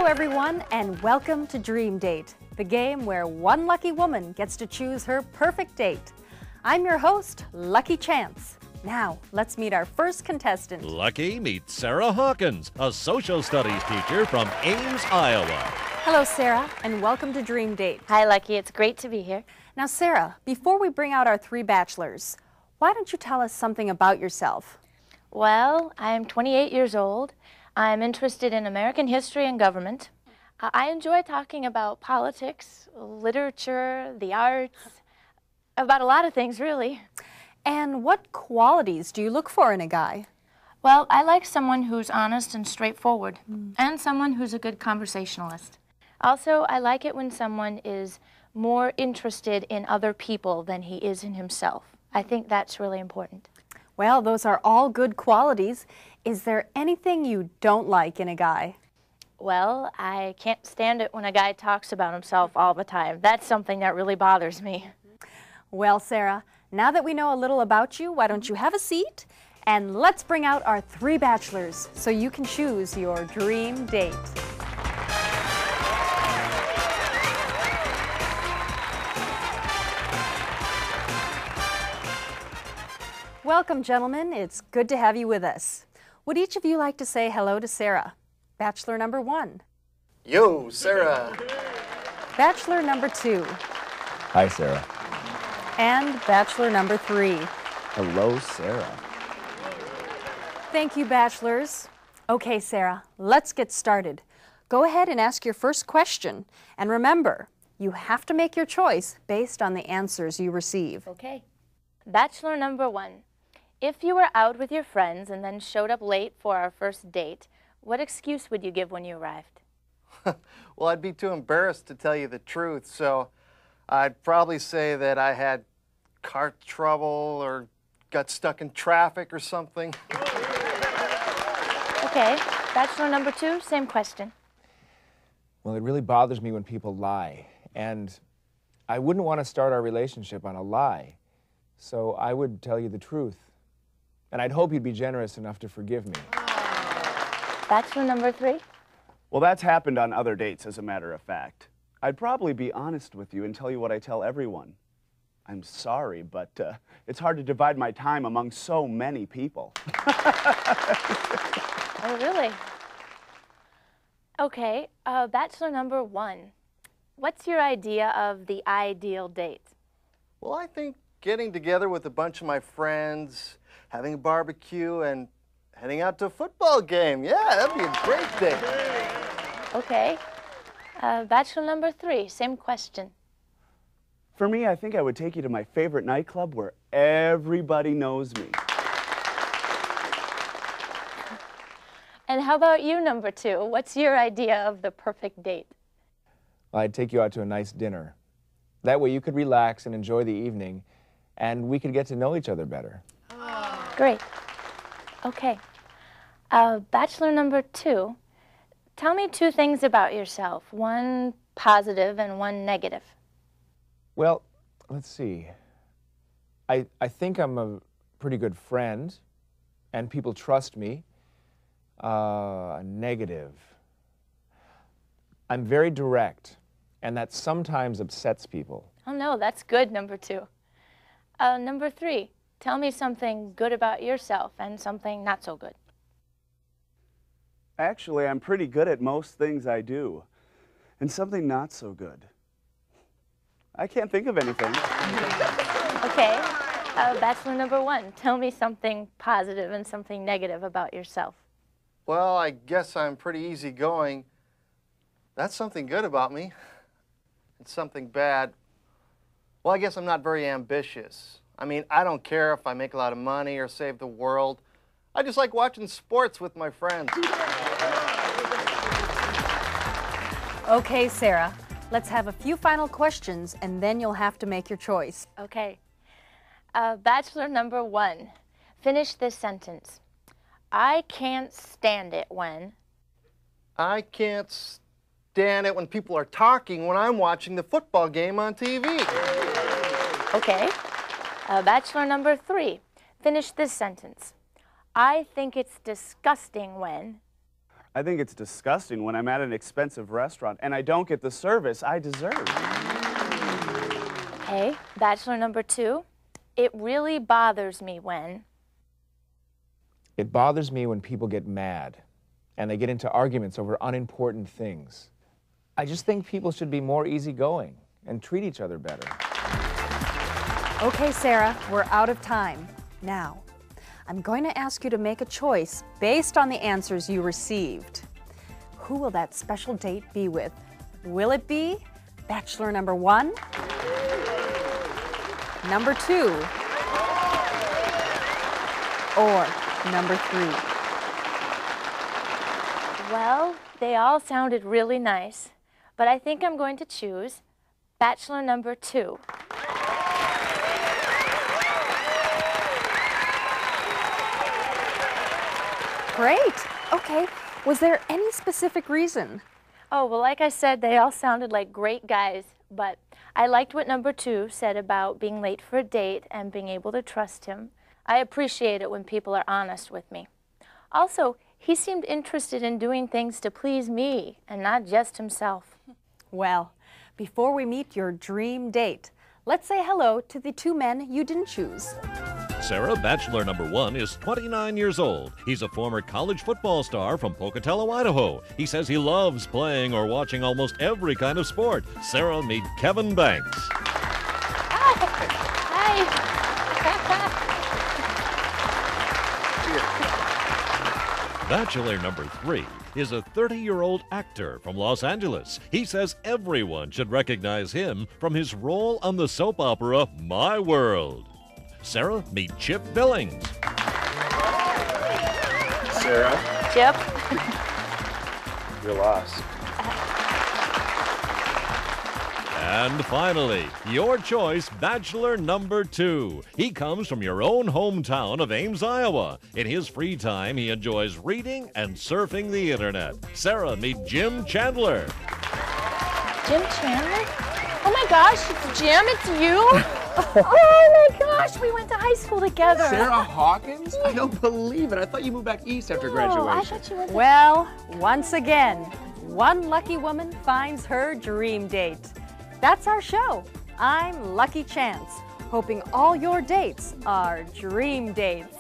Hello everyone, and welcome to Dream Date, the game where one lucky woman gets to choose her perfect date. I'm your host, Lucky Chance. Now, let's meet our first contestant. Lucky, meet Sarah Hawkins, a social studies teacher from Ames, Iowa. Hello, Sarah, and welcome to Dream Date. Hi, Lucky. It's great to be here. Now, Sarah, before we bring out our three bachelors, why don't you tell us something about yourself? Well, I'm 28 years old. I'm interested in American history and government. I enjoy talking about politics, literature, the arts, about a lot of things, really. And what qualities do you look for in a guy? Well, I like someone who's honest and straightforward, and someone who's a good conversationalist. Also, I like it when someone is more interested in other people than he is in himself. I think that's really important. Well, those are all good qualities. Is there anything you don't like in a guy? Well, I can't stand it when a guy talks about himself all the time. That's something that really bothers me. Well, Sarah, now that we know a little about you, why don't you have a seat? And let's bring out our three bachelors so you can choose your dream date. Welcome, gentlemen. It's good to have you with us. Would each of you like to say hello to Sarah? Bachelor number one. Yo, Sarah. Bachelor number two. Hi, Sarah. And bachelor number three. Hello, Sarah. Thank you, bachelors. Okay, Sarah, let's get started. Go ahead and ask your first question. And remember, you have to make your choice based on the answers you receive. Okay. Bachelor number one. If you were out with your friends and then showed up late for our first date, what excuse would you give when you arrived? Well, I'd be too embarrassed to tell you the truth, so I'd probably say that I had car trouble or got stuck in traffic or something. Okay. Bachelor number two, same question. Well, it really bothers me when people lie, and I wouldn't want to start our relationship on a lie, so I would tell you the truth. And I'd hope you'd be generous enough to forgive me. Bachelor number three. Well, that's happened on other dates, as a matter of fact. I'd probably be honest with you and tell you what I tell everyone. I'm sorry, but it's hard to divide my time among so many people. Oh, really? Okay, bachelor number one. What's your idea of the ideal date? Well, I think getting together with a bunch of my friends, having a barbecue, and heading out to a football game. Yeah, that'd be a great date. Okay. Bachelor number three, same question. For me, I think I would take you to my favorite nightclub where everybody knows me. And how about you, number two? What's your idea of the perfect date? Well, I'd take you out to a nice dinner. That way you could relax and enjoy the evening, and we could get to know each other better. Great. Okay. Bachelor number two, tell me two things about yourself, one positive and one negative. Well, let's see. I think I'm a pretty good friend, and people trust me. Negative. I'm very direct, and that sometimes upsets people. Oh, no, that's good, number two. Number three, tell me something good about yourself and something not so good. Actually, I'm pretty good at most things I do. And something not so good. I can't think of anything. Okay. Bachelor number one, tell me something positive and something negative about yourself. Well, I guess I'm pretty easygoing. That's something good about me. And something bad. Well, I guess I'm not very ambitious. I mean, I don't care if I make a lot of money or save the world. I just like watching sports with my friends. Okay, Sarah, let's have a few final questions, and then you'll have to make your choice. Okay. Bachelor number one, finish this sentence. I can't stand it when... I can't stand it when people are talking when I'm watching the football game on TV. Okay. Bachelor number three, finish this sentence. I think it's disgusting when... I think it's disgusting when I'm at an expensive restaurant and I don't get the service I deserve. Hey, bachelor number 2, it really bothers me when... It bothers me when people get mad and they get into arguments over unimportant things. I just think people should be more easygoing and treat each other better. Okay, Sarah, we're out of time. Now, I'm going to ask you to make a choice based on the answers you received. Who will that special date be with? Will it be bachelor number 1, number 2, or number 3? Well, they all sounded really nice, but I think I'm going to choose bachelor number 2. Great. Okay. Was there any specific reason? Oh, well, like I said, they all sounded like great guys, but I liked what number 2 said about being late for a date and being able to trust him. I appreciate it when people are honest with me. Also, he seemed interested in doing things to please me and not just himself. Well, before we meet your dream date, let's say hello to the 2 men you didn't choose. Sarah, bachelor number 1, is 29 years old. He's a former college football star from Pocatello, Idaho. He says he loves playing or watching almost every kind of sport. Sarah, meet Kevin Banks. Hi. Bachelor number 3 is a 30-year-old actor from Los Angeles. He says everyone should recognize him from his role on the soap opera My World. Sarah, meet Chip Billings. Sarah, Chip. you're lost. And finally, your choice, bachelor number 2. He comes from your own hometown of Ames, Iowa. In his free time, he enjoys reading and surfing the internet. Sarah, meet Jim Chandler. Jim Chandler? Oh my gosh, it's Jim, it's you? Oh my gosh, we went to high school together. Sarah Hawkins? I don't believe it. I thought you moved back east after graduation. I thought you went to... Well, once again, one lucky woman finds her dream date. That's our show. I'm Lucky Chance, hoping all your dates are dream dates.